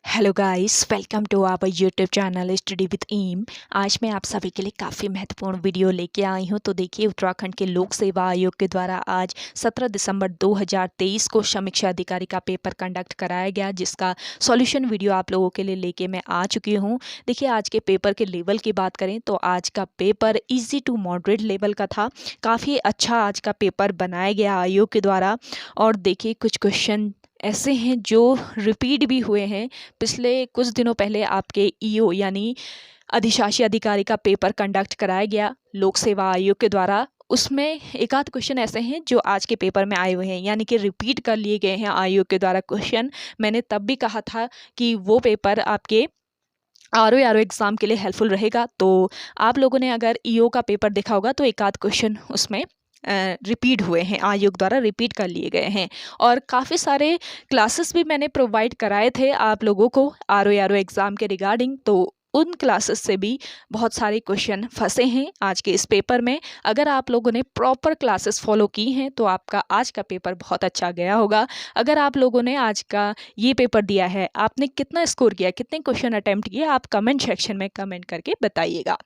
Hello guys, welcome to our YouTube channel study with M. आज मैं आप सभी के लिए काफ़ी महत्वपूर्ण वीडियो लेके आई हूं। तो देखिए, उत्तराखंड के लोक सेवा आयोग के द्वारा आज 17 दिसंबर 2023 को समीक्षा अधिकारी का पेपर कंडक्ट कराया गया, जिसका सॉल्यूशन वीडियो आप लोगों के लिए लेके मैं आ चुकी हूं। देखिए, आज के पेपर के लेवल की बात करें तो आज का paper easy to moderate level का था। काफ़ी अच्छा आज का पेपर बनाया गया आयोग के द्वारा। और देखिए, कुछ क्वेश्चन ऐसे हैं जो रिपीट भी हुए हैं। पिछले कुछ दिनों पहले आपके ईओ यानी अधिशासी अधिकारी का पेपर कंडक्ट कराया गया लोक सेवा आयोग के द्वारा। उसमें एक आध क्वेश्चन ऐसे हैं जो आज के पेपर में आए हुए हैं, यानी कि रिपीट कर लिए गए हैं आयोग के द्वारा क्वेश्चन। मैंने तब भी कहा था कि वो पेपर आपके आर एग्ज़ाम के लिए हेल्पफुल रहेगा। तो आप लोगों ने अगर ईओ का पेपर देखा होगा तो एक आध क्वेश्चन उसमें रिपीट हुए हैं, आयोग द्वारा रिपीट कर लिए गए हैं। और काफ़ी सारे क्लासेस भी मैंने प्रोवाइड कराए थे आप लोगों को आर एग्ज़ाम के रिगार्डिंग। तो उन क्लासेस से भी बहुत सारे क्वेश्चन फंसे हैं आज के इस पेपर में। अगर आप लोगों ने प्रॉपर क्लासेस फॉलो की हैं तो आपका आज का पेपर बहुत अच्छा गया होगा। अगर आप लोगों ने आज का ये पेपर दिया है, आपने कितना स्कोर किया, कितने क्वेश्चन अटेम्प्ट किए, आप कमेंट सेक्शन में कमेंट करके बताइएगा।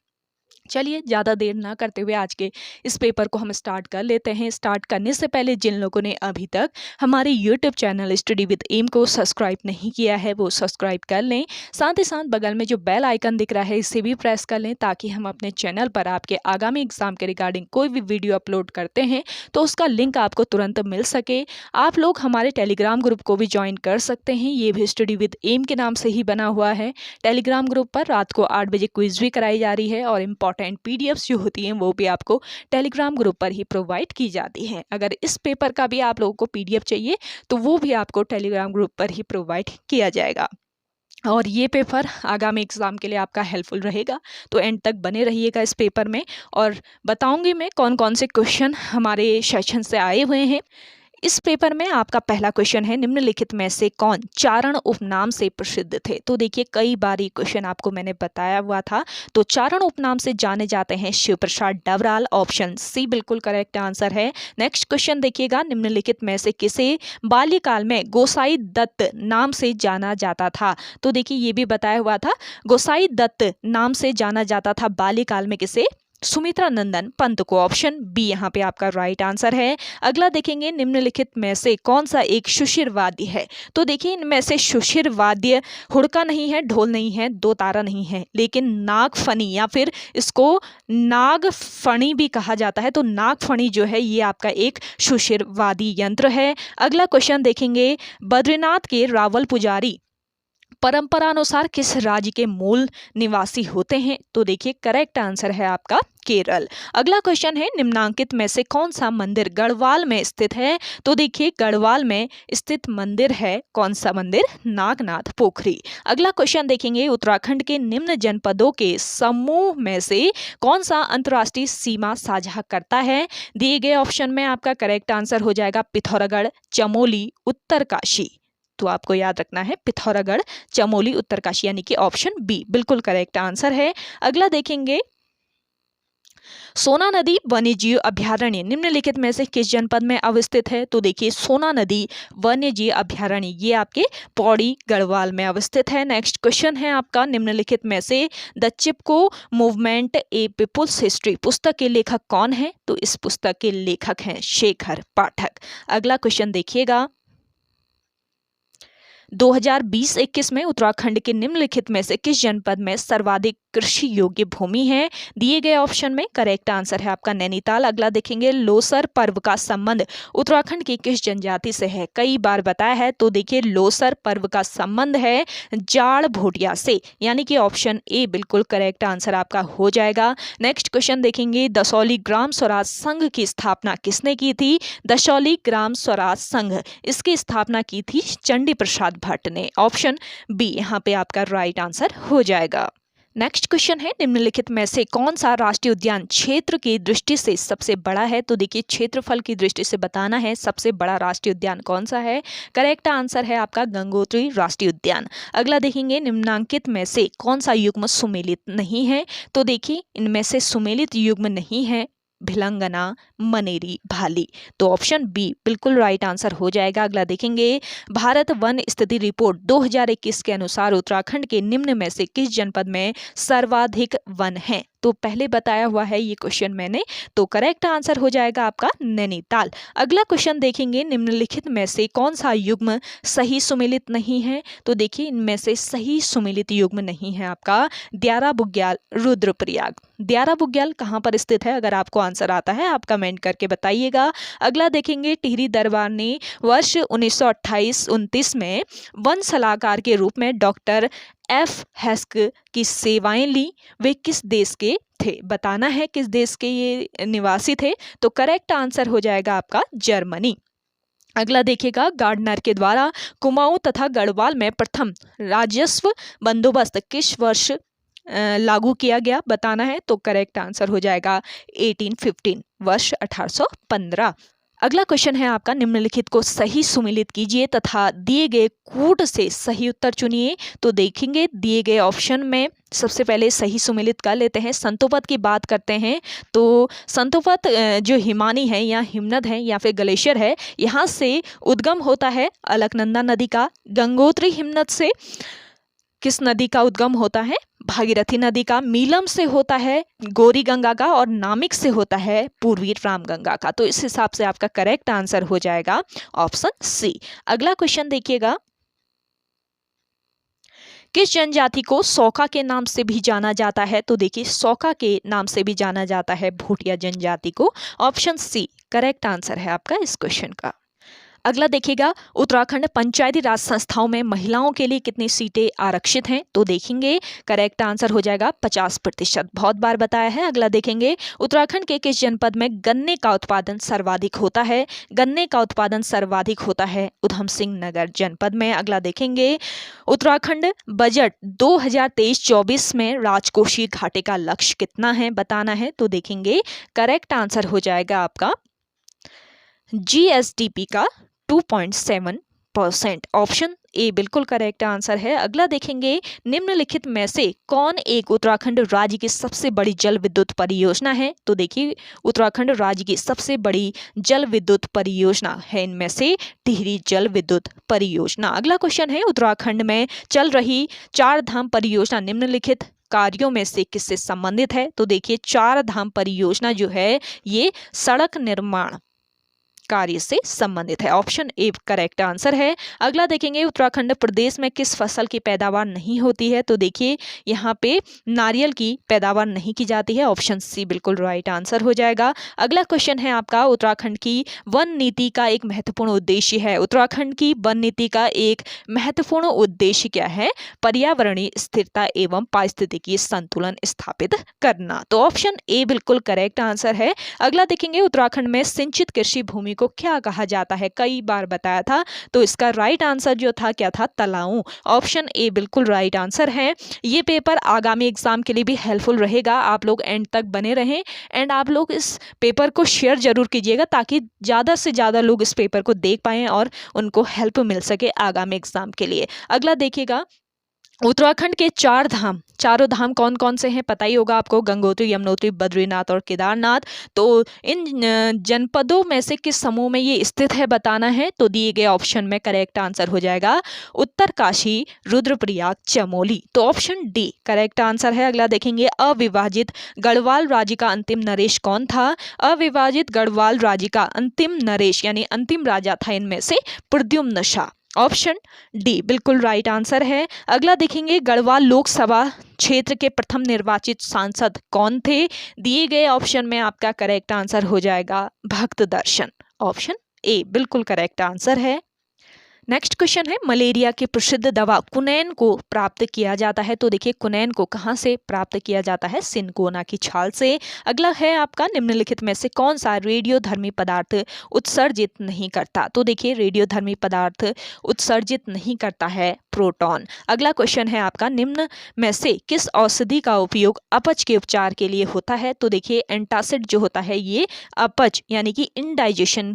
चलिए, ज़्यादा देर ना करते हुए आज के इस पेपर को हम स्टार्ट कर लेते हैं। स्टार्ट करने से पहले जिन लोगों ने अभी तक हमारे YouTube channel study with M को सब्सक्राइब नहीं किया है वो सब्सक्राइब कर लें। साथ ही साथ बगल में जो बेल आइकन दिख रहा है इसे भी प्रेस कर लें, ताकि हम अपने चैनल पर आपके आगामी एग्जाम के रिगार्डिंग कोई भी वीडियो अपलोड करते हैं तो उसका लिंक आपको तुरंत मिल सके। आप लोग हमारे टेलीग्राम ग्रुप को भी ज्वाइन कर सकते हैं, ये भी स्टडी विद एम के नाम से ही बना हुआ है। टेलीग्राम ग्रुप पर रात को 8 बजे क्विज भी कराई जा रही है और इम्पॉर्टेंट पीडीएफ्स जो होती हैं वो भी आपको टेलीग्राम ग्रुप पर ही प्रोवाइड की जाती हैं। अगर इस पेपर का भी आप लोगों को पीडीएफ चाहिए तो वो भी आपको टेलीग्राम ग्रुप पर ही प्रोवाइड किया जाएगा। और ये पेपर आगामी एग्ज़ाम के लिए आपका हेल्पफुल रहेगा, तो एंड तक बने रहिएगा इस पेपर में। और बताऊंगी मैं कौन कौन से क्वेश्चन हमारे सेशन से आए हुए हैं। इस पेपर में आपका पहला क्वेश्चन है, निम्नलिखित में से कौन चारण उपनाम से प्रसिद्ध थे। तो देखिए, कई बार ये क्वेश्चन आपको मैंने बताया हुआ था। तो चारण उपनाम से जाने जाते हैं शिव प्रसाद डबराल, ऑप्शन सी बिल्कुल करेक्ट आंसर है। नेक्स्ट क्वेश्चन देखिएगा, निम्नलिखित में से किसे बाल्यकाल में गोसाई दत्त नाम से जाना जाता था। तो देखिए, ये भी बताया हुआ था, गोसाई दत्त नाम से जाना जाता था बाल्यकाल में किसे, सुमित्रा नंदन पंत को। ऑप्शन बी यहाँ पे आपका राइट आंसर है। अगला देखेंगे, निम्नलिखित में से कौन सा एक शुशिर वाद्य है। तो देखिए, इनमें से शुशिर वाद्य हुड़का नहीं है, ढोल नहीं है, दो तारा नहीं है, लेकिन नागफनी या फिर इसको नागफणी भी कहा जाता है। तो नागफणी जो है ये आपका एक शुशिर वाद्य यंत्र है। अगला क्वेश्चन देखेंगे, बद्रीनाथ के रावल पुजारी परंपरानुसार किस राज्य के मूल निवासी होते हैं। तो देखिए, करेक्ट आंसर है आपका केरल। अगला क्वेश्चन है, निम्नांकित में से कौन सा मंदिर गढ़वाल में स्थित है। तो देखिए, गढ़वाल में स्थित मंदिर है कौन सा मंदिर, नागनाथ पोखरी। अगला क्वेश्चन देखेंगे, उत्तराखंड के निम्न जनपदों के समूह में से कौन सा अंतर्राष्ट्रीय सीमा साझा करता है। दिए गए ऑप्शन में आपका करेक्ट आंसर हो जाएगा पिथौरागढ़, चमोली, उत्तरकाशी। तो आपको याद रखना है पिथौरागढ़, चमोली, उत्तरकाशी, यानी कि ऑप्शन बी बिल्कुल करेक्ट आंसर है। अगला देखेंगे, सोना नदी वन्यजीव अभयारण्य निम्नलिखित में से किस जनपद में अवस्थित है। तो देखिए, सोना नदी वन्यजीव अभयारण्य ये आपके पौड़ी गढ़वाल में अवस्थित है। नेक्स्ट क्वेश्चन है आपका, निम्नलिखित में से the Chipko movement a people's history पुस्तक के लेखक कौन है। तो इस पुस्तक के लेखक हैं शेखर पाठक। अगला क्वेश्चन देखिएगा, 2020-21 में उत्तराखंड के निम्नलिखित में से किस जनपद में सर्वाधिक कृषि योग्य भूमि है। दिए गए ऑप्शन में करेक्ट आंसर है आपका नैनीताल। अगला देखेंगे, लोसर पर्व का संबंध उत्तराखंड की किस जनजाति से है। कई बार बताया है। तो देखिए, लोसर पर्व का संबंध है जाड़ भोटिया से, यानी कि ऑप्शन ए बिल्कुल करेक्ट आंसर आपका हो जाएगा। नेक्स्ट क्वेश्चन देखेंगे, दसौली ग्राम स्वराज संघ की स्थापना किसने की थी। दसौली ग्राम स्वराज संघ, इसकी स्थापना की थी चंडी प्रसाद भट्ट ने। ऑप्शन बी यहाँ पे आपका राइट आंसर हो जाएगा। नेक्स्ट क्वेश्चन है, निम्नलिखित में से कौन सा राष्ट्रीय उद्यान क्षेत्र की दृष्टि से सबसे बड़ा है। तो देखिए, क्षेत्रफल की दृष्टि से बताना है सबसे बड़ा राष्ट्रीय उद्यान कौन सा है। करेक्ट आंसर है आपका गंगोत्री राष्ट्रीय उद्यान। अगला देखेंगे, निम्नांकित में से कौन सा युग्म सुमेलित नहीं है। तो देखिए, इनमें से सुमेलित युग्म नहीं है भिलंगना, मनेरी, भाली। तो ऑप्शन बी बिल्कुल राइट आंसर हो जाएगा। अगला देखेंगे, भारत वन स्थिति रिपोर्ट 2021 के अनुसार उत्तराखंड के निम्न में से किस जनपद में सर्वाधिक वन हैं? तो पहले बताया हुआ है ये क्वेश्चन मैंने, तो करेक्ट आंसर हो जाएगा आपका नैनीताल। अगला क्वेश्चन देखेंगे, निम्नलिखित में से कौन सा युग्म सही सुमेलित नहीं है? तो देखिए इनमें से सही सुमेलित युग्म नहीं है आपका दियारा बुग्याल, रुद्रप्रयाग। दियारा बुग्याल कहाँ पर स्थित है? अगर आपको आंसर आता है आप कमेंट करके बताइएगा। अगला देखेंगे, टिहरी दरबार ने वर्ष 1928-29 में वन सलाहकार के रूप में डॉक्टर एफ हेस्क की सेवाएं ली। वे किस देश के थे? बताना है किस देश के ये निवासी थे। तो करेक्ट आंसर हो जाएगा आपका जर्मनी। अगला देखिएगा, गार्डनर के द्वारा कुमाऊं तथा गढ़वाल में प्रथम राजस्व बंदोबस्त किस वर्ष लागू किया गया? बताना है। तो करेक्ट आंसर हो जाएगा 1815, वर्ष 1815। अगला क्वेश्चन है आपका, निम्नलिखित को सही सुमेलित कीजिए तथा दिए गए कूट से सही उत्तर चुनिए। तो देखेंगे दिए गए ऑप्शन में सबसे पहले सही सुमेलित कर लेते हैं। संतोपद की बात करते हैं तो संतोपद जो हिमानी है या हिमनद है या फिर ग्लेशियर है, यहाँ से उद्गम होता है अलकनंदा नदी का। गंगोत्री हिमनद से किस नदी का उद्गम होता है? भागीरथी नदी का। मीलम से होता है गौरी गंगा का, और नामिक से होता है पूर्वी रामगंगा का। तो इस हिसाब से आपका करेक्ट आंसर हो जाएगा ऑप्शन सी। अगला क्वेश्चन देखिएगा, किस जनजाति को सौखा के नाम से भी जाना जाता है? तो देखिए सौखा के नाम से भी जाना जाता है भूटिया जनजाति को। ऑप्शन सी करेक्ट आंसर है आपका इस क्वेश्चन का। अगला देखिएगा, उत्तराखंड पंचायती राज संस्थाओं में महिलाओं के लिए कितनी सीटें आरक्षित हैं? तो देखेंगे करेक्ट आंसर हो जाएगा 50%। बहुत बार बताया है। अगला देखेंगे, उत्तराखंड के किस जनपद में गन्ने का उत्पादन सर्वाधिक होता है? गन्ने का उत्पादन सर्वाधिक होता है उधम सिंह नगर जनपद में। अगला देखेंगे, उत्तराखंड बजट 2023-24 में राजकोषीय घाटे का लक्ष्य कितना है? बताना है। तो देखेंगे करेक्ट आंसर हो जाएगा आपका जीएसडीपी का 2.7%। ऑप्शन ए बिल्कुल करेक्ट आंसर है। अगला देखेंगे, निम्नलिखित में से कौन एक उत्तराखंड राज्य की सबसे बड़ी जल विद्युत परियोजना है? तो देखिए उत्तराखंड राज्य की सबसे बड़ी जल विद्युत परियोजना है इनमें से टिहरी जल विद्युत परियोजना। अगला क्वेश्चन है, उत्तराखंड में चल रही चार धाम परियोजना निम्नलिखित कार्यों में से किससे संबंधित है? तो देखिए चार धाम परियोजना जो है ये सड़क निर्माण कार्य से संबंधित है। ऑप्शन ए करेक्ट आंसर है। अगला देखेंगे, उत्तराखंड प्रदेश में किस फसल की पैदावार नहीं होती है? तो देखिए यहाँ पे नारियल की पैदावार नहीं की जाती है। ऑप्शन सी बिल्कुल राइट आंसर हो जाएगा। अगला क्वेश्चन है आपका, उत्तराखंड की वन नीति का एक महत्वपूर्ण उद्देश्य है। उत्तराखंड की वन नीति का एक महत्वपूर्ण उद्देश्य क्या है? पर्यावरणीय स्थिरता एवं पारिस्थितिकीय संतुलन स्थापित करना। तो ऑप्शन ए बिल्कुल करेक्ट आंसर है। अगला देखेंगे, उत्तराखंड में सिंचित कृषि भूमि को क्या कहा जाता है? कई बार बताया था। तो इसका राइट आंसर जो था क्या था? तलाऊ। ऑप्शन ए बिल्कुल राइट आंसर है। ये पेपर आगामी एग्जाम के लिए भी हेल्पफुल रहेगा। आप लोग एंड तक बने रहें एंड आप लोग इस पेपर को शेयर जरूर कीजिएगा ताकि ज़्यादा से ज़्यादा लोग इस पेपर को देख पाएं और उनको हेल्प मिल सके आगामी एग्जाम के लिए। अगला देखिएगा, उत्तराखंड के चारों धाम कौन कौन से हैं? पता ही होगा आपको, गंगोत्री, यमुनोत्री, बद्रीनाथ और केदारनाथ। तो इन जनपदों में से किस समूह में ये स्थित है? बताना है। तो दिए गए ऑप्शन में करेक्ट आंसर हो जाएगा उत्तरकाशी, रुद्रप्रयाग, चमोली। तो ऑप्शन डी करेक्ट आंसर है। अगला देखेंगे, अविभाजित गढ़वाल राज्य का अंतिम नरेश कौन था? अविभाजित गढ़वाल राज्य का अंतिम नरेश यानी अंतिम राजा था इनमें से प्रद्युम्न शाह। ऑप्शन डी बिल्कुल राइट आंसर है। अगला देखेंगे, गढ़वाल लोकसभा क्षेत्र के प्रथम निर्वाचित सांसद कौन थे? दिए गए ऑप्शन में आपका करेक्ट आंसर हो जाएगा भक्त दर्शन। ऑप्शन ए बिल्कुल करेक्ट आंसर है। नेक्स्ट क्वेश्चन है, मलेरिया की प्रसिद्ध दवा कुनैन को प्राप्त किया जाता है। तो देखिए कुनैन को कहाँ से प्राप्त किया जाता है? सिनकोना की छाल से। अगला है आपका, निम्नलिखित में से कौन सा रेडियोधर्मी पदार्थ उत्सर्जित नहीं करता? तो देखिए रेडियोधर्मी पदार्थ उत्सर्जित नहीं करता है प्रोटॉन। अगला क्वेश्चन है आपका, निम्न में से किस औषधि का उपयोग अपच के उपचार के लिए होता है? तो देखिए एंटासिड जो होता है ये अपच यानी कि इंडाइजेशन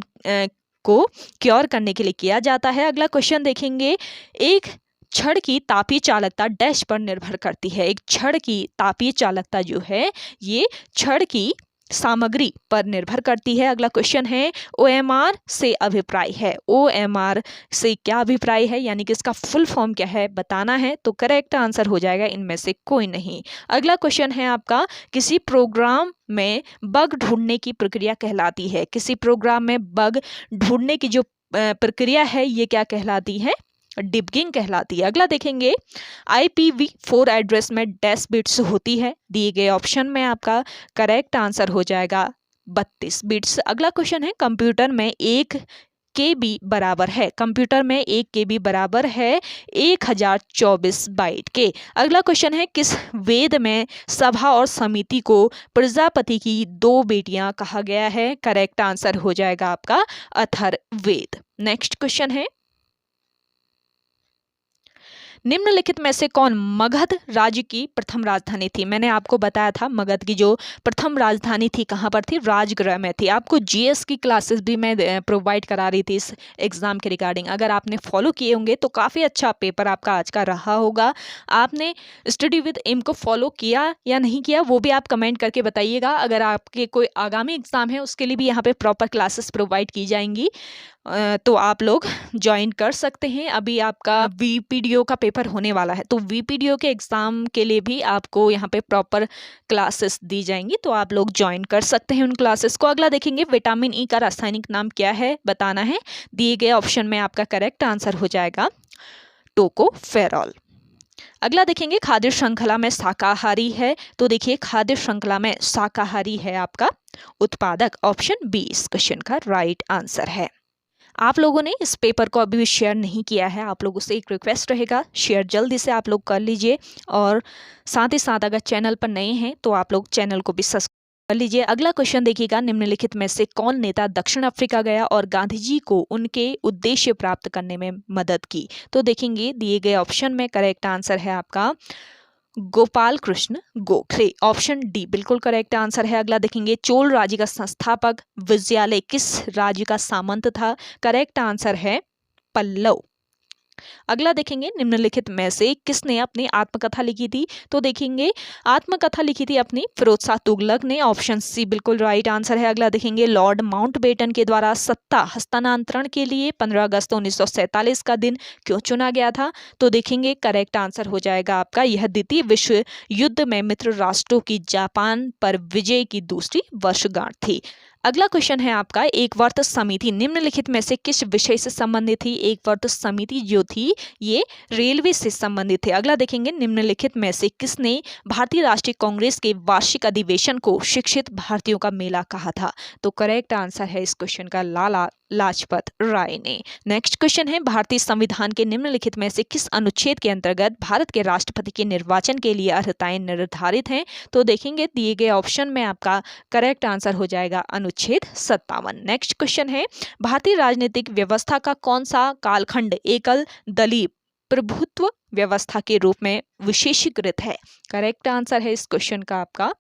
को क्योर करने के लिए किया जाता है। अगला क्वेश्चन देखेंगे, एक छड़ की तापीय चालकता डैश पर निर्भर करती है। एक छड़ की तापीय चालकता जो है ये छड़ की सामग्री पर निर्भर करती है। अगला क्वेश्चन है ओएमआर से अभिप्राय है। ओएमआर से क्या अभिप्राय है, यानी कि इसका फुल फॉर्म क्या है बताना है। तो करेक्ट आंसर हो जाएगा इनमें से कोई नहीं। अगला क्वेश्चन है आपका किसी प्रोग्राम में बग ढूंढने की प्रक्रिया कहलाती है। किसी प्रोग्राम में बग ढूंढने की जो प्रक्रिया है ये क्या कहलाती है, डिबगिंग कहलाती है। अगला देखेंगे IPv4 एड्रेस में डैश बिट्स होती है। दिए गए ऑप्शन में आपका करेक्ट आंसर हो जाएगा 32 बिट्स। अगला क्वेश्चन है कंप्यूटर में 1 KB बराबर है। कंप्यूटर में 1 KB बराबर है 1024 बाइट के। अगला क्वेश्चन है किस वेद में सभा और समिति को प्रजापति की 2 बेटियां कहा गया है। करेक्ट आंसर हो जाएगा आपका अथर्ववेद। नेक्स्ट क्वेश्चन है निम्नलिखित में से कौन मगध राज्य की प्रथम राजधानी थी। मैंने आपको बताया था मगध की जो प्रथम राजधानी थी कहाँ पर थी, राजगृह में थी। आपको GS की क्लासेस भी मैं प्रोवाइड करा रही थी इस एग्जाम के रिगार्डिंग। अगर आपने फॉलो किए होंगे तो काफ़ी अच्छा पेपर आपका आज का रहा होगा। आपने स्टडी विद एम को फॉलो किया या नहीं किया वो भी आप कमेंट करके बताइएगा। अगर आपके कोई आगामी एग्जाम है उसके लिए भी यहाँ पे प्रॉपर क्लासेस प्रोवाइड की जाएंगी, तो आप लोग ज्वाइन कर सकते हैं। अभी आपका VPDO का पेपर होने वाला है, तो VPDO के एग्ज़ाम के लिए भी आपको यहाँ पे प्रॉपर क्लासेस दी जाएंगी, तो आप लोग ज्वाइन कर सकते हैं उन क्लासेस को। अगला देखेंगे विटामिन E का रासायनिक नाम क्या है बताना है। दिए गए ऑप्शन में आपका करेक्ट आंसर हो जाएगा टोकोफेरॉल। अगला देखेंगे खाद्य श्रृंखला में शाकाहारी है। तो देखिए खाद्य श्रृंखला में शाकाहारी है आपका उत्पादक। ऑप्शन बी इस क्वेश्चन का राइट आंसर है। आप लोगों ने इस पेपर को अभी भी शेयर नहीं किया है, आप लोगों से एक रिक्वेस्ट रहेगा शेयर जल्दी से आप लोग कर लीजिए। और साथ ही साथ अगर चैनल पर नए हैं तो आप लोग चैनल को भी सब्सक्राइब कर लीजिए। अगला क्वेश्चन देखिएगा निम्नलिखित में से कौन नेता दक्षिण अफ्रीका गया और गांधी जी को उनके उद्देश्य प्राप्त करने में मदद की। तो देखेंगे दिए गए ऑप्शन में करेक्ट आंसर है आपका गोपाल कृष्ण गोखले। ऑप्शन डी बिल्कुल करेक्ट आंसर है। अगला देखेंगे चोल राज्य का संस्थापक विजयालय किस राज्य का सामंत था। करेक्ट आंसर है पल्लव। अगला देखेंगे निम्नलिखित में से किसने अपनी आत्मकथा लिखी थी। तो देखेंगे आत्मकथा लिखी थी अपनी फिरोज शाह तुगलक ने। ऑप्शन सी बिल्कुल राइट आंसर है। अगला देखेंगे लॉर्ड माउंटबेटन के द्वारा सत्ता हस्तांतरण के लिए 15 अगस्त 1947 का दिन क्यों चुना गया था। तो देखेंगे करेक्ट आंसर हो जाएगा आपका यह द्वितीय विश्व युद्ध में मित्र राष्ट्रों की जापान पर विजय की दूसरी वर्षगांठ थी। अगला क्वेश्चन है आपका एक वर्त समिति निम्नलिखित में से किस विषय से संबंधित थी। एक वर्त समिति जो थी ये रेलवे से संबंधित थे। अगला देखेंगे निम्नलिखित में से किसने भारतीय राष्ट्रीय कांग्रेस के वार्षिक अधिवेशन को शिक्षित भारतीयों का मेला कहा था। तो करेक्ट आंसर है इस क्वेश्चन का लाला लाजपत राय ने। नेक्स्ट क्वेश्चन है भारतीय संविधान के निम्नलिखित में से किस अनुच्छेद के अंतर्गत भारत के राष्ट्रपति के निर्वाचन के लिए अर्हताएं निर्धारित हैं। तो देखेंगे दिए गए ऑप्शन में आपका करेक्ट आंसर हो जाएगा अनुच्छेद 57। नेक्स्ट क्वेश्चन है भारतीय राजनीतिक व्यवस्था का कौन सा कालखंड एकल दलीय प्रभुत्व व्यवस्था के रूप में विशेषीकृत है। करेक्ट आंसर है इस क्वेश्चन का आपका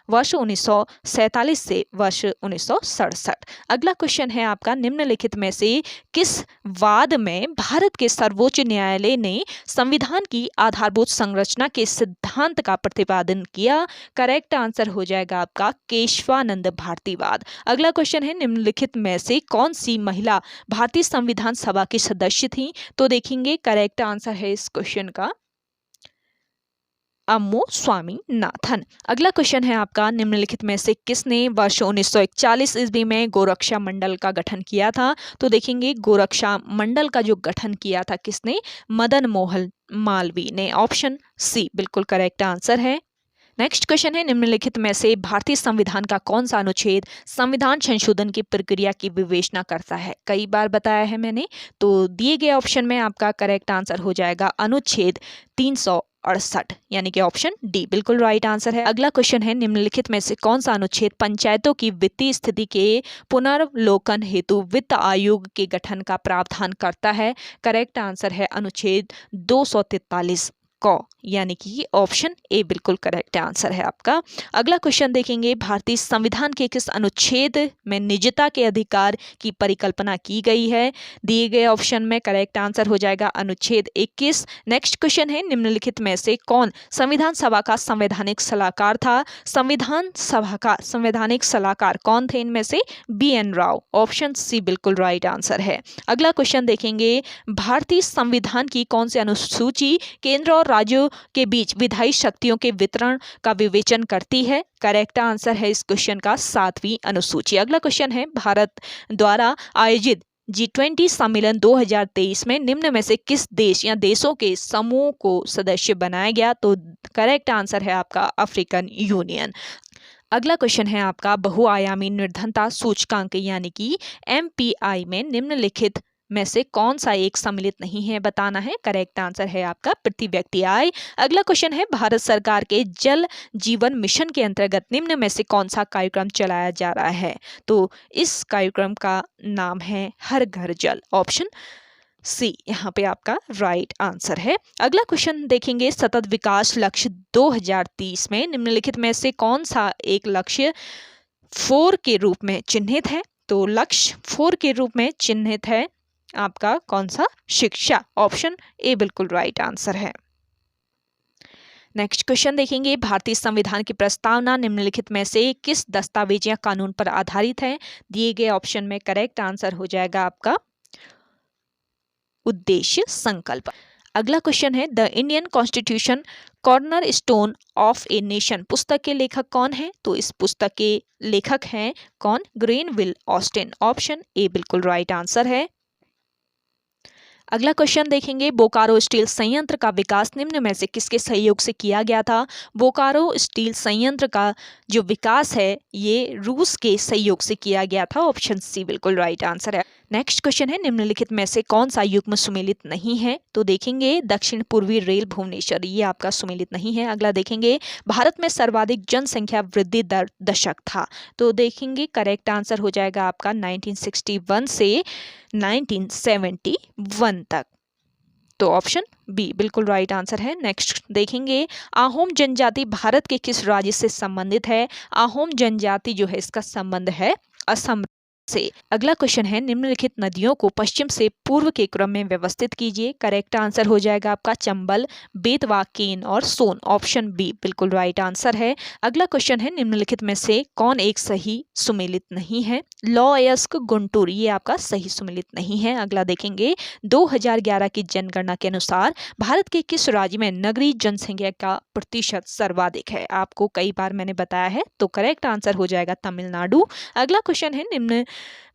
वर्ष 1947 से वर्ष 1967। अगला क्वेश्चन है आपका निम्नलिखित में से किस वाद में भारत के सर्वोच्च न्यायालय ने संविधान की आधारभूत संरचना के सिद्धांत का प्रतिपादन किया। करेक्ट आंसर हो जाएगा आपका केशवानंद भारतीवाद। अगला क्वेश्चन है निम्नलिखित में से कौन सी महिला भारतीय संविधान सभा की सदस्य थी। तो देखेंगे करेक्ट आंसर है इस क्वेश्चन का अम्मो स्वामीनाथन। अगला क्वेश्चन है आपका निम्नलिखित में से किसने वर्ष 1941 ईस्वी में गोरक्षा मंडल का गठन किया था। तो देखेंगे गोरक्षा मंडल का जो गठन किया था किसने, मदन मोहन मालवीय ने। ऑप्शन सी बिल्कुल करेक्ट आंसर है। नेक्स्ट क्वेश्चन है निम्नलिखित में से भारतीय संविधान का कौन सा अनुच्छेद संविधान संशोधन की प्रक्रिया की विवेचना करता है। कई बार बताया है मैंने, तो दिए गए ऑप्शन में आपका करेक्ट आंसर हो जाएगा अनुच्छेद 368 यानी कि ऑप्शन डी बिल्कुल राइट आंसर है। अगला क्वेश्चन है निम्नलिखित में से कौन सा अनुच्छेद पंचायतों की वित्तीय स्थिति के पुनर्वलोकन हेतु वित्त आयोग के गठन का प्रावधान करता है। करेक्ट आंसर है अनुच्छेद 243। क यानी कि ऑप्शन ए बिल्कुल करेक्ट आंसर है आपका। अगला क्वेश्चन देखेंगे, भारतीय संविधान के किस अनुच्छेद में निजता के अधिकार की परिकल्पना की गई है? दिए गए ऑप्शन में करेक्ट आंसर हो जाएगा अनुच्छेद 21। नेक्स्ट क्वेश्चन है, निम्नलिखित में से कौन संविधान सभा का संवैधानिक सलाहकार था? संविधान सभा का संवैधानिक सलाहकार कौन थे इनमें से? BN राव, ऑप्शन सी बिल्कुल राइट आंसर है। अगला क्वेश्चन देखेंगे, भारतीय संविधान की कौन सी अनुसूची केंद्र और राज्यों के बीच विधायी शक्तियों के वितरण का विवेचन करती है? करेक्ट आंसर है इस क्वेश्चन का 7वीं अनुसूची। अगला क्वेश्चन है, भारत द्वारा आयोजित G20 सम्मेलन 2023 में निम्न में से किस देश या देशों के समूह को सदस्य बनाया गया? तो करेक्ट आंसर है आपका अफ्रीकन यूनियन। अगला क्वेश्चन है आपका, बहुआयामी निर्धनता सूचकांक यानी कि MPI में निम्नलिखित में से कौन सा एक सम्मिलित नहीं है, बताना है। करेक्ट आंसर है आपका प्रति व्यक्ति आय। अगला क्वेश्चन है, भारत सरकार के जल जीवन मिशन के अंतर्गत निम्न में से कौन सा कार्यक्रम चलाया जा रहा है? तो इस कार्यक्रम का नाम है हर घर जल, ऑप्शन सी यहाँ पे आपका राइट आंसर है। अगला क्वेश्चन देखेंगे, सतत विकास लक्ष्य 2030 में निम्नलिखित में से कौन सा एक लक्ष्य 4 के रूप में चिन्हित है? तो लक्ष्य 4 के रूप में चिन्हित है आपका कौन सा? शिक्षा, ऑप्शन ए बिल्कुल राइट आंसर है। नेक्स्ट क्वेश्चन देखेंगे, भारतीय संविधान की प्रस्तावना निम्नलिखित में से किस दस्तावेज या कानून पर आधारित है? दिए गए ऑप्शन में करेक्ट आंसर हो जाएगा आपका उद्देश्य संकल्प। अगला क्वेश्चन है, the Indian constitution corner stone of a nation पुस्तक के लेखक कौन है? तो इस पुस्तक के लेखक हैं कौन? ग्रेनविल ऑस्टिन, ऑप्शन ए बिल्कुल राइट आंसर है। अगला क्वेश्चन देखेंगे, बोकारो स्टील संयंत्र का विकास निम्न में से किसके सहयोग से किया गया था? बोकारो स्टील संयंत्र का जो विकास है ये रूस के सहयोग से किया गया था, ऑप्शन सी बिल्कुल राइट आंसर है। नेक्स्ट क्वेश्चन है, निम्नलिखित में से कौन सा युग्म सुमेलित नहीं है? तो देखेंगे दक्षिण पूर्वी रेल भुवनेश्वर, ये आपका सुमेलित नहीं है। अगला देखेंगे, भारत में सर्वाधिक जनसंख्या वृद्धि दर दशक था? तो देखेंगे करेक्ट आंसर हो जाएगा आपका 1961 से 1971 तक, तो ऑप्शन बी बिल्कुल राइट आंसर है। नेक्स्ट देखेंगे, आहोम जनजाति भारत के किस राज्य से संबंधित है? आहोम जनजाति जो है इसका संबंध है असम से। अगला क्वेश्चन है, निम्नलिखित नदियों को पश्चिम से पूर्व के क्रम में व्यवस्थित कीजिए। करेक्ट आंसर हो जाएगा आपका चंबल, बेतवा, केन और सोन, ऑप्शन बी बिल्कुल राइट आंसर है। अगला क्वेश्चन है, निम्नलिखित में से कौन एक सही सुमेलित नहीं है? लॉयस्क गुंटूर, ये आपका सही सुमेलित नहीं है। अगला देखेंगे, 2011 की जनगणना के अनुसार भारत के किस राज्य में नगरीय जनसंख्या का प्रतिशत सर्वाधिक है? आपको कई बार मैंने बताया है, तो करेक्ट आंसर हो जाएगा तमिलनाडु। अगला क्वेश्चन है, निम्न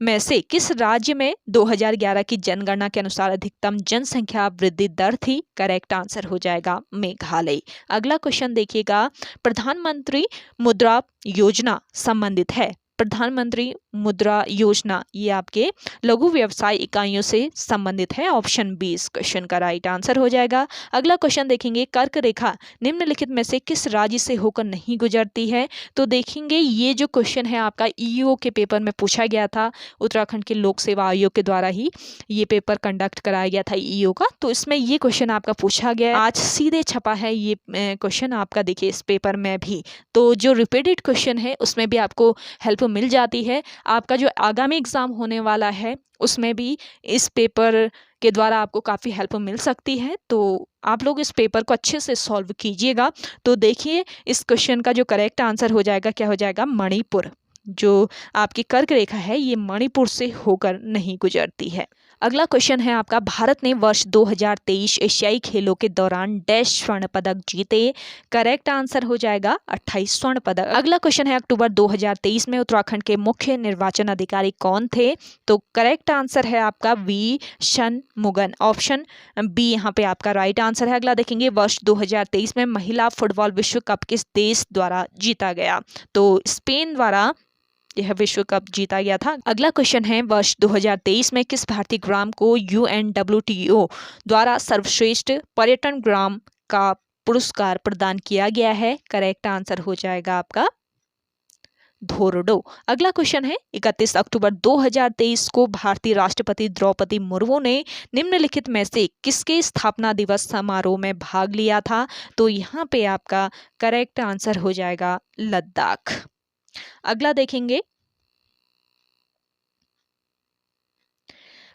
में से किस राज्य में 2011 की जनगणना के अनुसार अधिकतम जनसंख्या वृद्धि दर थी? करेक्ट आंसर हो जाएगा मेघालय। अगला क्वेश्चन देखिएगा, प्रधानमंत्री मुद्रा योजना संबंधित है? प्रधानमंत्री मुद्रा योजना ये आपके लघु व्यवसाय इकाइयों से संबंधित है, ऑप्शन बी इस क्वेश्चन का राइट आंसर हो जाएगा। अगला क्वेश्चन देखेंगे, कर्क रेखा निम्नलिखित में से किस राज्य से होकर नहीं गुजरती है? तो देखेंगे ये जो क्वेश्चन है आपका ईओ के पेपर में पूछा गया था, उत्तराखंड के लोक सेवा आयोग के द्वारा ही ये पेपर कंडक्ट कराया गया था ईओ का, तो इसमें ये क्वेश्चन आपका पूछा गया, आज सीधे छपा है ये क्वेश्चन आपका, देखिए इस पेपर में भी। तो जो रिपीटेड क्वेश्चन है उसमें भी आपको हेल्प मिल जाती है। आपका जो आगामी एग्जाम होने वाला है उसमें भी इस पेपर के द्वारा आपको काफ़ी हेल्प मिल सकती है, तो आप लोग इस पेपर को अच्छे से सॉल्व कीजिएगा। तो देखिए इस क्वेश्चन का जो करेक्ट आंसर हो जाएगा क्या हो जाएगा? मणिपुर। जो आपकी कर्क रेखा है ये मणिपुर से होकर नहीं गुजरती है। अगला क्वेश्चन है आपका, भारत ने वर्ष 2023 एशियाई खेलों के दौरान डैश स्वर्ण पदक जीते? करेक्ट आंसर हो जाएगा 28 स्वर्ण पदक। अगला क्वेश्चन है, अक्टूबर 2023 में उत्तराखंड के मुख्य निर्वाचन अधिकारी कौन थे? तो करेक्ट आंसर है आपका वी षणमुगम, ऑप्शन बी यहाँ पे आपका राइट आंसर है। अगला देखेंगे, वर्ष 2023 में महिला फुटबॉल विश्व कप किस देश द्वारा जीता गया? तो स्पेन द्वारा यह विश्व कप जीता गया था। अगला क्वेश्चन है, वर्ष 2023 में किस भारतीय ग्राम को UNWTO द्वारा सर्वश्रेष्ठ पर्यटन ग्राम का पुरस्कार प्रदान किया गया है? करेक्ट आंसर हो जाएगा आपका धोरडो। अगला क्वेश्चन है 31 अक्टूबर 2023 को भारतीय राष्ट्रपति द्रौपदी मुर्मू ने निम्नलिखित में से किसके स्थापना दिवस समारोह में भाग लिया था? तो यहाँ पे आपका करेक्ट आंसर हो जाएगा लद्दाख। अगला देखेंगे,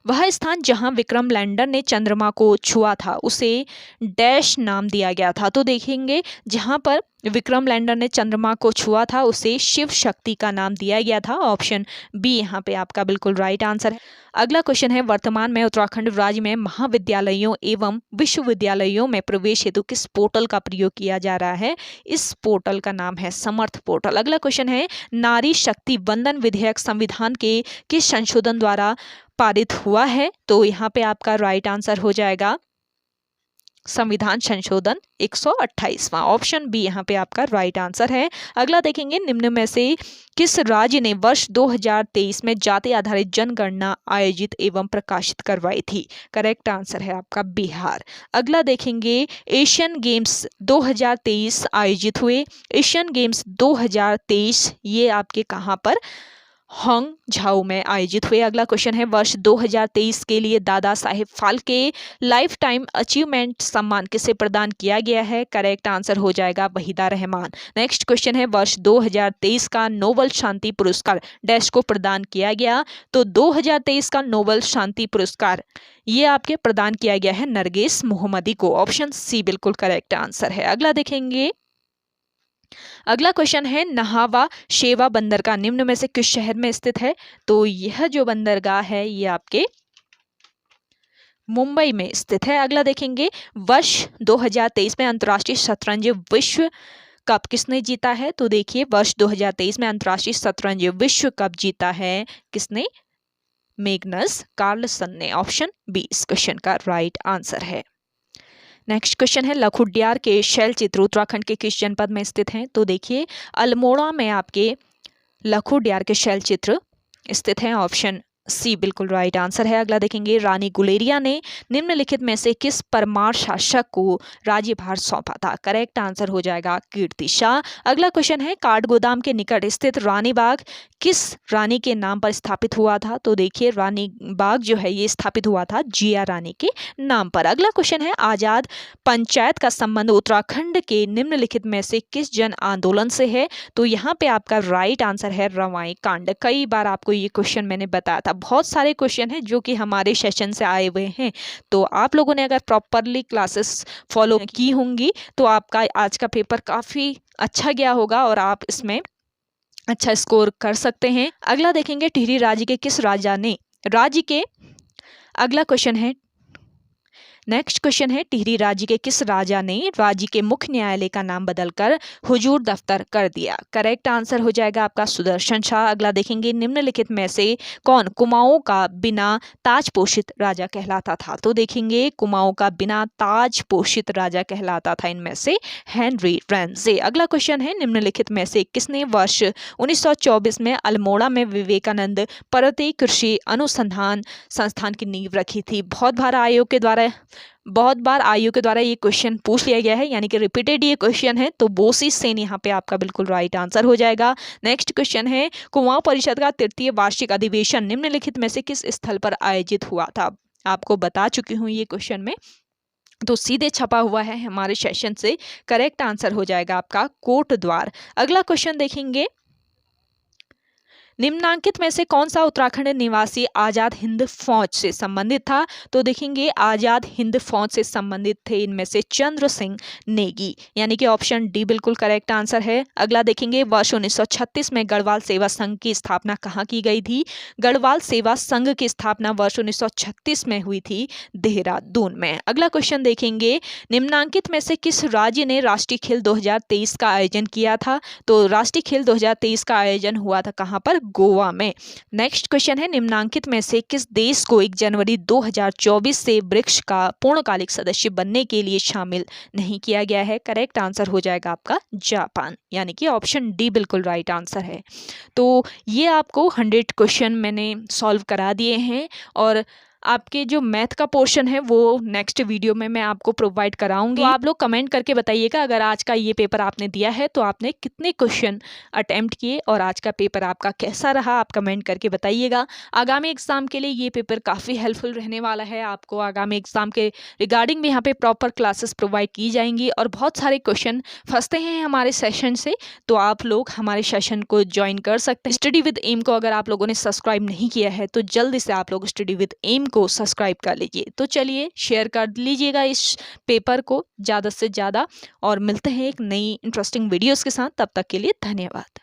वह स्थान जहां विक्रम लैंडर ने चंद्रमा को छुआ था उसे डैश नाम दिया गया था। तो देखेंगे जहां पर विक्रम लैंडर ने चंद्रमा को छुआ था उसे शिव शक्ति का नाम दिया गया था। ऑप्शन बी यहाँ पे आपका बिल्कुल राइट आंसर है। अगला क्वेश्चन है, वर्तमान में उत्तराखंड राज्य में महाविद्यालयों एवं विश्वविद्यालयों में प्रवेश हेतु किस पोर्टल का प्रयोग किया जा रहा है? इस पोर्टल का नाम है समर्थ पोर्टल। अगला क्वेश्चन है, नारी शक्ति वंदन विधेयक संविधान के किस संशोधन द्वारा पारित हुआ है? तो यहाँ पे आपका राइट आंसर हो जाएगा संविधान संशोधन 128वां। ऑप्शन बी यहाँ पे आपका राइट आंसर है। अगला देखेंगे, निम्न में से किस राज्य ने वर्ष 2023 में जाति आधारित जनगणना आयोजित एवं प्रकाशित करवाई थी? करेक्ट आंसर है आपका बिहार। अगला देखेंगे, एशियन गेम्स 2023 आयोजित हुए। एशियन गेम्स 2023 ये आपके कहाँ पर? हांगझाओ में आयोजित हुए। अगला क्वेश्चन है, वर्ष 2023 के लिए Dada Saheb Phalke life time achievement सम्मान किसे प्रदान किया गया है? करेक्ट आंसर हो जाएगा वहीदा रहमान। नेक्स्ट क्वेश्चन है, वर्ष 2023 का नोबेल शांति पुरस्कार डैश को प्रदान किया गया? तो 2023 का नोबेल शांति पुरस्कार ये आपके प्रदान किया गया है नरगिस मोहम्मदी को। ऑप्शन सी बिल्कुल करेक्ट आंसर है। अगला देखेंगे, अगला क्वेश्चन है, नहावा शेवा बंदरगाह निम्न में से किस शहर में स्थित है? तो यह जो बंदरगाह है ये आपके मुंबई में स्थित है। अगला देखेंगे, वर्ष 2023 में अंतर्राष्ट्रीय शतरंज विश्व कप किसने जीता है? तो देखिए वर्ष 2023 में अंतर्राष्ट्रीय शतरंज विश्व कप जीता है किसने? मैग्नस कार्लसन ने। ऑप्शन बी इस क्वेश्चन का राइट आंसर है। नेक्स्ट क्वेश्चन है, लखुडियार के शैल चित्र उत्तराखंड के किस जनपद में स्थित हैं? तो देखिए अल्मोड़ा में आपके लखुडियार के शैल चित्र स्थित हैं। ऑप्शन सी बिल्कुल राइट आंसर है। अगला देखेंगे, रानी गुलेरिया ने निम्नलिखित में से किस परमार शासक को राज्यभार सौंपा था? करेक्ट आंसर हो जाएगा कीर्ति शाह। अगला क्वेश्चन है, काठगोदाम के निकट स्थित रानी बाग किस रानी के नाम पर स्थापित हुआ था? तो देखिए रानी बाग जो है ये स्थापित हुआ था जिया रानी के नाम पर। अगला क्वेश्चन है, आजाद पंचायत का संबंध उत्तराखंड के निम्नलिखित में से किस जन आंदोलन से है? तो यहाँ पे आपका राइट आंसर है रवाई कांड। कई बार आपको ये क्वेश्चन मैंने बताया था, बहुत सारे क्वेश्चन हैं जो कि हमारे सेशन से आए हुए हैं। तो आप लोगों ने अगर प्रॉपरली क्लासेस फॉलो की होंगी तो आपका आज का पेपर काफ़ी अच्छा गया होगा और आप इसमें अच्छा स्कोर कर सकते हैं। अगला देखेंगे, टिहरी राज्य के किस राजा ने राज्य के अगला क्वेश्चन है, नेक्स्ट क्वेश्चन है, टिहरी राज्य के किस राजा ने राज्य के मुख्य न्यायालय का नाम बदलकर हुजूर दफ्तर कर दिया? करेक्ट आंसर हो जाएगा आपका सुदर्शन शाह। अगला देखेंगे, निम्नलिखित में से कौन कुमाऊं का बिना ताज पोषित राजा कहलाता था? तो देखेंगे कुमाऊं का बिना ताज पोषित राजा कहलाता था इनमें से हेनरी रैंजे। अगला क्वेश्चन है, निम्नलिखित में से किसने वर्ष 1924 में अल्मोड़ा में विवेकानंद पर्वतीय कृषि अनुसंधान संस्थान की नींव रखी थी? बहुत बार आयोग के द्वारा ये क्वेश्चन पूछ लिया गया है, यानी कि रिपीटेड ये क्वेश्चन है। तो बोसी सेन यहाँ पे आपका बिल्कुल राइट आंसर हो जाएगा। नेक्स्ट क्वेश्चन है, कुमाऊं परिषद का तृतीय वार्षिक अधिवेशन निम्नलिखित में से किस स्थल पर आयोजित हुआ था? आपको बता चुकी हूँ ये क्वेश्चन में, तो सीधे छपा हुआ है हमारे सेशन से। करेक्ट आंसर हो जाएगा आपका कोट द्वार। अगला क्वेश्चन देखेंगे, निम्नांकित में से कौन सा उत्तराखंड निवासी आजाद हिंद फौज से संबंधित था? तो देखेंगे आजाद हिंद फौज से संबंधित थे इनमें से चंद्र सिंह नेगी, यानी कि ऑप्शन डी बिल्कुल करेक्ट आंसर है। अगला देखेंगे, वर्ष 1936 में गढ़वाल सेवा संघ की स्थापना कहाँ की गई थी? गढ़वाल सेवा संघ की स्थापना वर्ष 1936 में हुई थी देहरादून में। अगला क्वेश्चन देखेंगे, निम्नांकित में से किस राज्य ने राष्ट्रीय खेल 2023 का आयोजन किया था? तो राष्ट्रीय खेल 2023 का आयोजन हुआ था कहाँ पर? गोवा में। नेक्स्ट क्वेश्चन है, निम्नांकित में से किस देश को 1 जनवरी 2024 से ब्रिक्स का पूर्णकालिक सदस्य बनने के लिए शामिल नहीं किया गया है? करेक्ट आंसर हो जाएगा आपका जापान, यानी कि ऑप्शन डी बिल्कुल राइट आंसर है। तो ये आपको 100 क्वेश्चन मैंने सॉल्व करा दिए हैं और आपके जो मैथ का पोर्शन है वो नेक्स्ट वीडियो में मैं आपको प्रोवाइड कराऊंगी। तो आप लोग कमेंट करके बताइएगा अगर आज का ये पेपर आपने दिया है तो आपने कितने क्वेश्चन अटेम्प्ट किए और आज का पेपर आपका कैसा रहा, आप कमेंट करके बताइएगा। आगामी एग्जाम के लिए ये पेपर काफ़ी हेल्पफुल रहने वाला है। आपको आगामी एग्जाम के रिगार्डिंग में यहाँ पे प्रॉपर क्लासेस प्रोवाइड की जाएंगी और बहुत सारे क्वेश्चन फंसते हैं हमारे सेशन से, तो आप लोग हमारे सेशन को ज्वाइन कर सकते हैं। स्टडी विद एम को अगर आप लोगों ने सब्सक्राइब नहीं किया है तो जल्दी से आप लोग स्टडी विद एम को सब्सक्राइब कर लीजिए। तो चलिए शेयर कर लीजिएगा इस पेपर को ज़्यादा से ज़्यादा और मिलते हैं एक नई इंटरेस्टिंग वीडियोस के साथ। तब तक के लिए धन्यवाद।